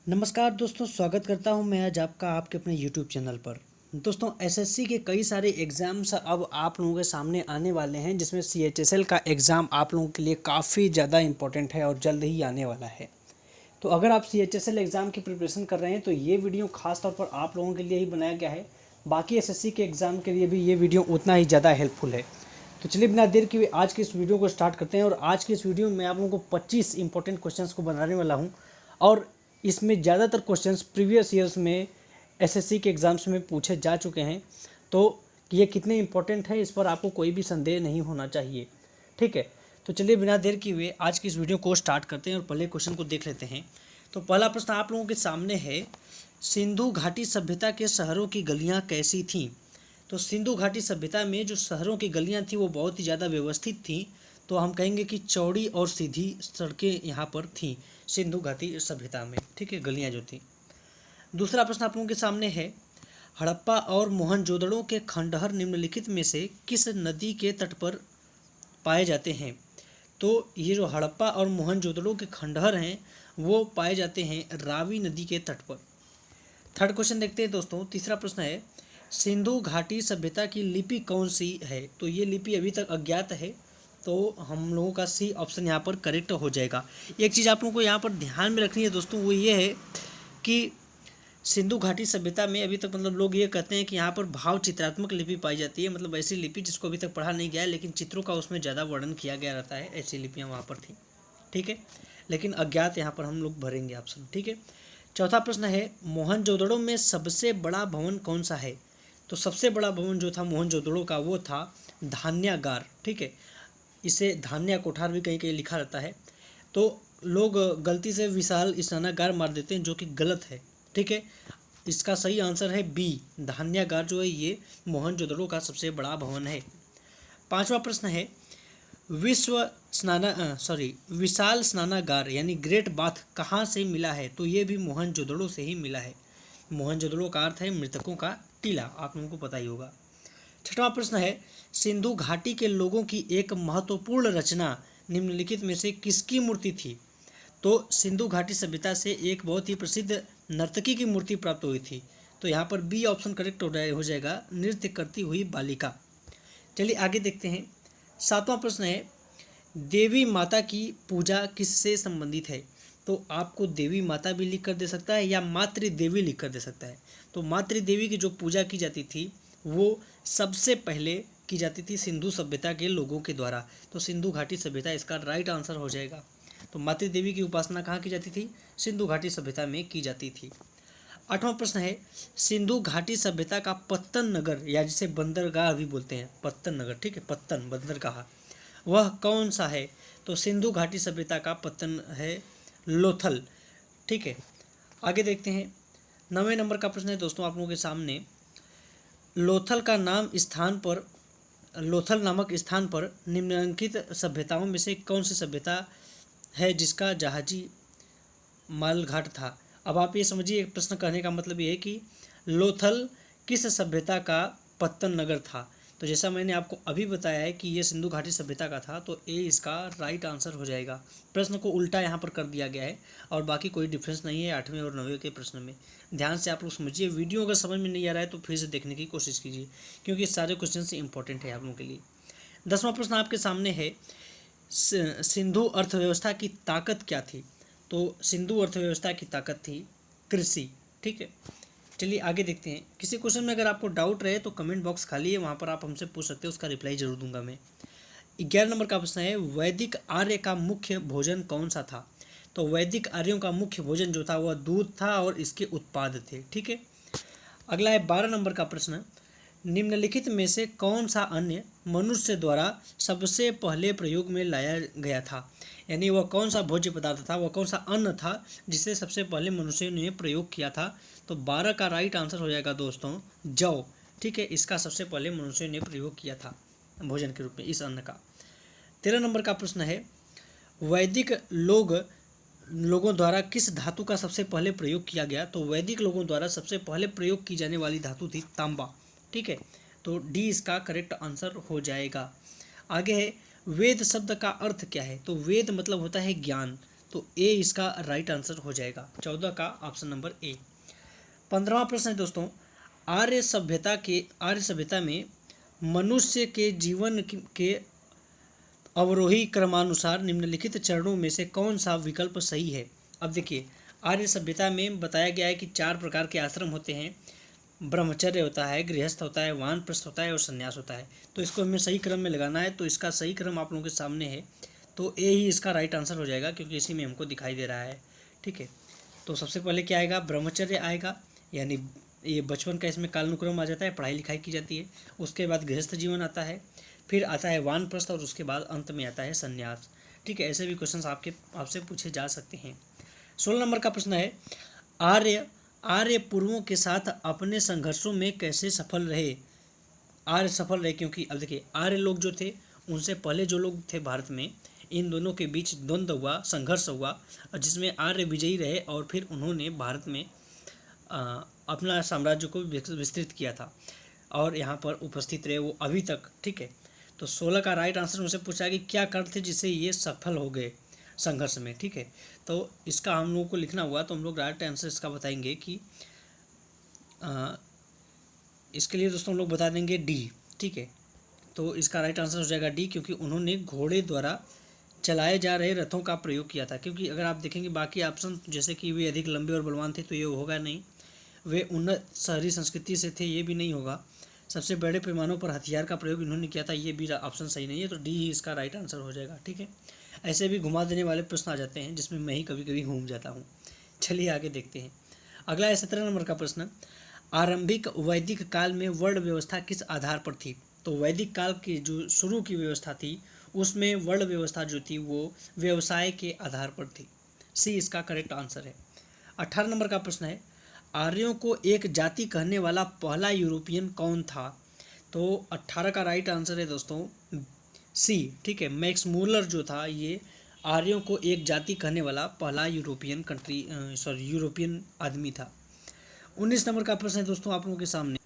नमस्कार दोस्तों, स्वागत करता हूं मैं आज आपका आपके अपने YouTube चैनल पर। दोस्तों, एसएससी के कई सारे एग्ज़ाम्स अब आप लोगों के सामने आने वाले हैं, जिसमें सीएचएसएल का एग्ज़ाम आप लोगों के लिए काफ़ी ज़्यादा इम्पोर्टेंट है और जल्द ही आने वाला है। तो अगर आप सीएचएसएल एग्ज़ाम की प्रिपरेशन कर रहे हैं तो ये वीडियो खास तौर पर आप लोगों के लिए ही बनाया गया है। बाकी एसएससी के एग्ज़ाम के लिए भी ये वीडियो उतना ही ज़्यादा हेल्पफुल है। तो चलिए बिना देर किए आज की इस वीडियो को स्टार्ट करते हैं। और आज की इस वीडियो में आप लोगों को 25 इंपॉर्टेंट क्वेश्चंस को बनाने वाला हूं और इसमें ज़्यादातर क्वेश्चंस प्रीवियस ईयर्स में एसएससी के एग्ज़ाम्स में पूछे जा चुके हैं। तो ये कितने इंपॉर्टेंट है इस पर आपको कोई भी संदेह नहीं होना चाहिए। ठीक है, तो चलिए बिना देर किए हुए आज की इस वीडियो को स्टार्ट करते हैं और पहले क्वेश्चन को देख लेते हैं। तो पहला प्रश्न आप लोगों के सामने है, सिंधु घाटी सभ्यता के शहरों की गलियाँ कैसी थीं? तो सिंधु घाटी सभ्यता में जो शहरों की गलियाँ थीं वो बहुत ही ज़्यादा व्यवस्थित थीं। तो हम कहेंगे कि चौड़ी और सीधी सड़कें यहाँ पर थीं सिंधु घाटी सभ्यता में। ठीक है, गलियाँ जो थीं। दूसरा प्रश्न आप लोगों के सामने है, हड़प्पा और मोहनजोदड़ो के खंडहर निम्नलिखित में से किस नदी के तट पर पाए जाते हैं? तो ये जो हड़प्पा और मोहनजोदड़ो के खंडहर हैं वो पाए जाते हैं रावी नदी के तट पर। थर्ड क्वेश्चन देखते हैं दोस्तों। तीसरा प्रश्न है, सिंधु घाटी सभ्यता की लिपि कौन सी है? तो ये लिपि अभी तक अज्ञात है, तो हम लोगों का सी ऑप्शन यहाँ पर करेक्ट हो जाएगा। एक चीज़ आप लोगों को यहाँ पर ध्यान में रखनी है दोस्तों, वो ये है कि सिंधु घाटी सभ्यता में अभी तक लोग ये कहते हैं कि यहाँ पर भाव चित्रात्मक लिपि पाई जाती है, मतलब ऐसी लिपि जिसको अभी तक पढ़ा नहीं गया है लेकिन चित्रों का उसमें ज़्यादा वर्णन किया गया रहता है, ऐसी लिपियाँ वहाँ पर थी। ठीक है, लेकिन अज्ञात यहाँ पर हम लोग भरेंगे ऑप्शन। ठीक है। चौथा प्रश्न है, मोहनजोदड़ो में सबसे बड़ा भवन कौन सा है? तो सबसे बड़ा भवन जो था मोहनजोदड़ो का वो था धान्यागार। ठीक है, इसे धान्या कोठार भी कहीं कहीं लिखा रहता है। तो लोग गलती से विशाल स्नानागार मार देते हैं, जो कि गलत है। ठीक है, इसका सही आंसर है बी, धान्यागार जो है ये मोहनजोदड़ो का सबसे बड़ा भवन है। पांचवा प्रश्न है, विशाल स्नानागार यानी ग्रेट बाथ कहाँ से मिला है? तो ये भी मोहनजोदड़ो से ही मिला है। मोहनजोदड़ो का अर्थ है मृतकों का टीला, आप लोगों को पता ही होगा। छठवां प्रश्न है, सिंधु घाटी के लोगों की एक महत्वपूर्ण रचना निम्नलिखित में से किसकी मूर्ति थी? तो सिंधु घाटी सभ्यता से एक बहुत ही प्रसिद्ध नर्तकी की मूर्ति प्राप्त हुई थी। तो यहाँ पर बी ऑप्शन करेक्ट हो जाएगा, नृत्य करती हुई बालिका। चलिए आगे देखते हैं। सातवां प्रश्न है, देवी माता की पूजा किससे संबंधित है? तो आपको देवी माता भी लिख कर दे सकता है या मातृ देवी लिख कर दे सकता है। तो मातृ देवी की जो पूजा की जाती थी वो सबसे पहले की जाती थी सिंधु सभ्यता के लोगों के द्वारा। तो सिंधु घाटी सभ्यता इसका राइट आंसर हो जाएगा। तो मातृ देवी की उपासना कहाँ की जाती थी? सिंधु घाटी सभ्यता में की जाती थी। आठवां प्रश्न है, सिंधु घाटी सभ्यता का पत्तन नगर या जिसे बंदरगाह भी बोलते हैं, पत्तन नगर, ठीक है, पत्तन बंदरगाह, वह कौन सा है? तो सिंधु घाटी सभ्यता का पत्तन है लोथल। ठीक है, आगे देखते हैं। 9वें नंबर का प्रश्न है दोस्तों आप लोगों के सामने, लोथल नामक स्थान पर निम्नलिखित सभ्यताओं में से कौन सी सभ्यता है जिसका जहाजी मालघाट था? अब आप ये समझिए, प्रश्न कहने का मतलब ये है कि लोथल किस सभ्यता का पत्तन नगर था? तो जैसा मैंने आपको अभी बताया है कि ये सिंधु घाटी सभ्यता का था, तो ए इसका राइट आंसर हो जाएगा। प्रश्न को उल्टा यहाँ पर कर दिया गया है और बाकी कोई डिफरेंस नहीं है 8वें और 9वें के प्रश्न में। ध्यान से आप लोग समझिए, वीडियो अगर समझ में नहीं आ रहा है तो फिर से देखने की कोशिश कीजिए, क्योंकि सारे क्वेश्चन से इंपॉर्टेंट है आप लोगों के लिए। 10वां प्रश्न आपके सामने है, सिंधु अर्थव्यवस्था की ताकत क्या थी? तो सिंधु अर्थव्यवस्था की ताकत थी कृषि। ठीक है, चलिए आगे देखते हैं। किसी क्वेश्चन में अगर आपको डाउट रहे तो कमेंट बॉक्स खाली है, वहाँ पर आप हमसे पूछ सकते हो, उसका रिप्लाई जरूर दूंगा मैं। 11 नंबर का प्रश्न है, वैदिक आर्य का मुख्य भोजन कौन सा था? तो वैदिक आर्यों का मुख्य भोजन जो था वह दूध था और इसके उत्पाद थे। ठीक है, अगला है 12 नंबर का प्रश्न, निम्नलिखित में से कौन सा अन्य मनुष्य द्वारा सबसे पहले प्रयोग में लाया गया था? यानी वह कौन सा भोज्य पदार्थ था, वह कौन सा अन्न था जिसे सबसे पहले मनुष्य ने प्रयोग किया था? तो 12 का राइट आंसर हो जाएगा दोस्तों जौ। ठीक है, इसका सबसे पहले मनुष्य ने प्रयोग किया था भोजन के रूप में इस अन्न का। 13 नंबर का प्रश्न है, वैदिक लोगों द्वारा किस धातु का सबसे पहले प्रयोग किया गया? तो वैदिक लोगों द्वारा सबसे पहले प्रयोग की जाने वाली धातु थी तांबा। ठीक है, तो डी इसका करेक्ट आंसर हो जाएगा। आगे है, वेद शब्द का अर्थ क्या है? तो वेद मतलब होता है ज्ञान। तो ए इसका राइट आंसर हो जाएगा, 14 का ऑप्शन नंबर ए। 15वां प्रश्न है दोस्तों, आर्य सभ्यता में मनुष्य के जीवन के अवरोही क्रमानुसार निम्नलिखित चरणों में से कौन सा विकल्प सही है। अब देखिए, आर्य सभ्यता में बताया गया है कि 4 प्रकार के आश्रम होते हैं, ब्रह्मचर्य होता है, गृहस्थ होता है, वानप्रस्थ होता है और संन्यास होता है। तो इसको हमें सही क्रम में लगाना है, तो इसका सही क्रम आप लोगों के सामने है, तो ए ही इसका राइट आंसर हो जाएगा, क्योंकि इसी में हमको दिखाई दे रहा है। ठीक है, तो सबसे पहले क्या आएगा, ब्रह्मचर्य आएगा, यानी ये बचपन का इसमें कालानुक्रम आ जाता है, पढ़ाई लिखाई की जाती है। उसके बाद गृहस्थ जीवन आता है, फिर आता है वानप्रस्थ और उसके बाद अंत में आता है संन्यास। ठीक है, ऐसे भी क्वेश्चन आपसे पूछे जा सकते हैं। 16 नंबर का प्रश्न है, आर्य पूर्वों के साथ अपने संघर्षों में कैसे सफल रहे। आर्य सफल रहे क्योंकि अब देखिए, आर्य लोग जो थे उनसे पहले जो लोग थे भारत में, इन दोनों के बीच द्वंद्व हुआ, संघर्ष हुआ, जिसमें आर्य विजयी रहे और फिर उन्होंने भारत में अपना साम्राज्य को विस्तृत किया था और यहाँ पर उपस्थित रहे वो अभी तक। ठीक है, तो 16 का राइट आंसर उनसे पूछा कि क्या कारण थे जिससे ये सफल हो गए संघर्ष में। ठीक है, तो इसका हम लोगों को लिखना हुआ, तो हम लोग राइट आंसर इसका बताएंगे कि इसके लिए दोस्तों हम लोग बता देंगे डी। ठीक है, तो इसका राइट आंसर हो जाएगा डी, क्योंकि उन्होंने घोड़े द्वारा चलाए जा रहे रथों का प्रयोग किया था। क्योंकि अगर आप देखेंगे बाकी ऑप्शन जैसे कि वे अधिक लंबे और बलवान थे तो ये होगा नहीं, वे उन्नत शहरी संस्कृति से थे, ये भी नहीं होगा, सबसे बड़े पैमानों पर हथियार का प्रयोग इन्होंने किया था, ये भी ऑप्शन सही नहीं है, तो डी ही इसका राइट आंसर हो जाएगा। ठीक है, ऐसे भी घुमा देने वाले प्रश्न आ जाते हैं जिसमें मैं ही कभी कभी घूम जाता हूँ। चलिए आगे देखते हैं। अगला है 17 नंबर का प्रश्न, आरंभिक वैदिक काल में वर्ण व्यवस्था किस आधार पर थी। तो वैदिक काल की जो शुरू की व्यवस्था थी उसमें वर्ण व्यवस्था जो थी वो व्यवसाय के आधार पर थी, सी इसका करेक्ट आंसर है। 18 नंबर का प्रश्न है, आर्यों को एक जाति कहने वाला पहला यूरोपियन कौन था। तो 18 का राइट आंसर है दोस्तों सी। ठीक है, मैक्स मूलर जो था ये आर्यों को एक जाति कहने वाला पहला यूरोपियन आदमी था। 19 नंबर का प्रश्न है दोस्तों आप लोगों के सामने,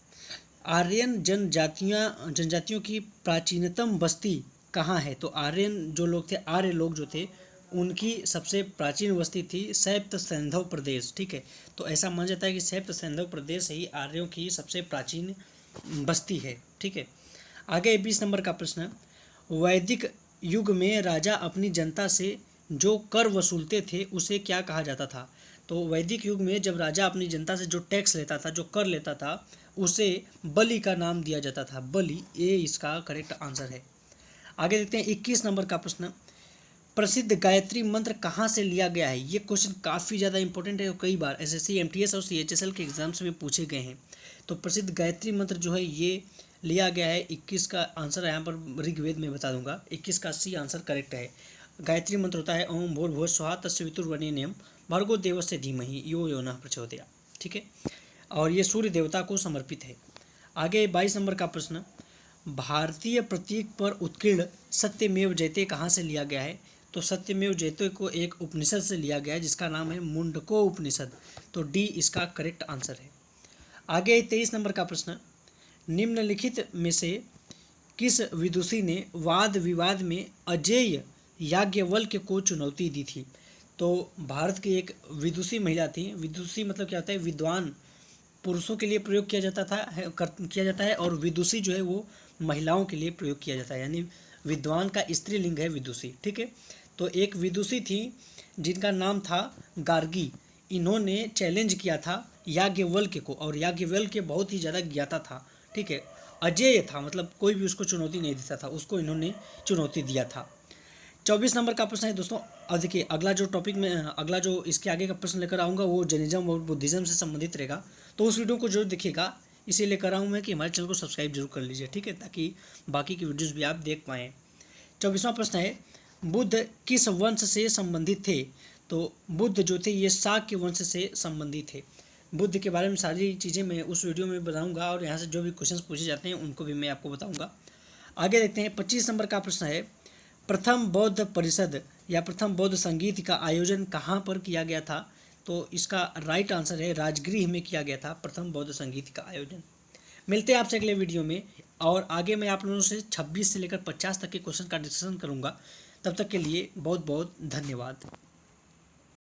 आर्यन जनजातियों की प्राचीनतम बस्ती कहाँ है। तो आर्यन जो लोग थे, आर्य लोग जो थे, उनकी सबसे प्राचीन बस्ती थी सैप्त सैंधव प्रदेश। ठीक है, तो ऐसा माना जाता है कि सैप्त सैंधव प्रदेश ही आर्यों की सबसे प्राचीन बस्ती है। ठीक है, आगे 20 नंबर का प्रश्न, वैदिक युग में राजा अपनी जनता से जो कर वसूलते थे उसे क्या कहा जाता था। तो वैदिक युग में जब राजा अपनी जनता से जो टैक्स लेता था, जो कर लेता था, उसे बलि का नाम दिया जाता था, बलि, ये इसका करेक्ट आंसर है। आगे देखते हैं 21 नंबर का प्रश्न, प्रसिद्ध गायत्री मंत्र कहाँ से लिया गया है। ये क्वेश्चन काफ़ी ज़्यादा इंपॉर्टेंट है और कई बार एसएससी, एमटीएस और सीएचएसएल के एग्जाम्स में पूछे गए हैं। तो प्रसिद्ध गायत्री मंत्र जो है ये लिया गया है, 21 का आंसर यहाँ पर ऋग्वेद में बता दूंगा, 21 का सी आंसर करेक्ट है। गायत्री मंत्र होता है ओम भूर्भुवः स्वः तत्सवितुर्वरेण्यं भर्गो देवस्य धीमहि यो यो नः प्रचोदयात्। ठीक है, और ये सूर्य देवता को समर्पित है। आगे 22 नंबर का प्रश्न, भारतीय प्रतीक पर उत्कीर्ण सत्यमेव जयते कहाँ से लिया गया है। तो सत्यमेव जयते को एक उपनिषद से लिया गया है जिसका नाम है मुंडको उपनिषद, तो डी इसका करेक्ट आंसर है। आगे 23 नंबर का प्रश्न, निम्नलिखित में से किस विदुषी ने वाद विवाद में अजेय याज्ञवल्क्य को चुनौती दी थी। तो भारत की एक विदुषी महिला थी, विदुषी मतलब क्या होता है, विद्वान पुरुषों के लिए प्रयोग किया जाता है और विदुषी जो है वो महिलाओं के लिए प्रयोग किया जाता है, यानी विद्वान का स्त्रीलिंग है विदुषी। ठीक है, तो एक विदुषी थी जिनका नाम था गार्गी, इन्होंने चैलेंज किया था याज्ञवल्क्य को, और याज्ञवल्क्य बहुत ही ज़्यादा ज्ञाता था। ठीक है, अजेय था, मतलब कोई भी उसको चुनौती नहीं देता था, उसको इन्होंने चुनौती दिया था। 24 नंबर का प्रश्न है दोस्तों, अब देखिए अगला जो इसके आगे का प्रश्न लेकर आऊँगा वो जैनिज्म और बुद्धिज्म से संबंधित रहेगा, तो उस वीडियो को जरूर देखिएगा। इसे लेकर आऊँ मैं कि हमारे चैनल को सब्सक्राइब जरूर कर लीजिए। ठीक है, ताकि बाकी की वीडियोज़ भी आप देख पाएँ। 24वां प्रश्न है, बुद्ध किस वंश से संबंधित थे। तो बुद्ध जो थे ये शाक्य वंश से संबंधित थे। बुद्ध के बारे में सारी चीज़ें मैं उस वीडियो में बताऊंगा और यहाँ से जो भी क्वेश्चंस पूछे जाते हैं उनको भी मैं आपको बताऊंगा। आगे देखते हैं 25 नंबर का प्रश्न है, प्रथम बौद्ध परिषद या प्रथम बौद्ध संगीत का आयोजन कहाँ पर किया गया था। तो इसका राइट आंसर है राजगृह में किया गया था प्रथम बौद्ध संगीत का आयोजन। मिलते हैं आपसे अगले वीडियो में, और आगे मैं आप लोगों से 26 से लेकर 50 तक के क्वेश्चन का डिस्कशन करूँगा। तब तक के लिए बहुत बहुत धन्यवाद।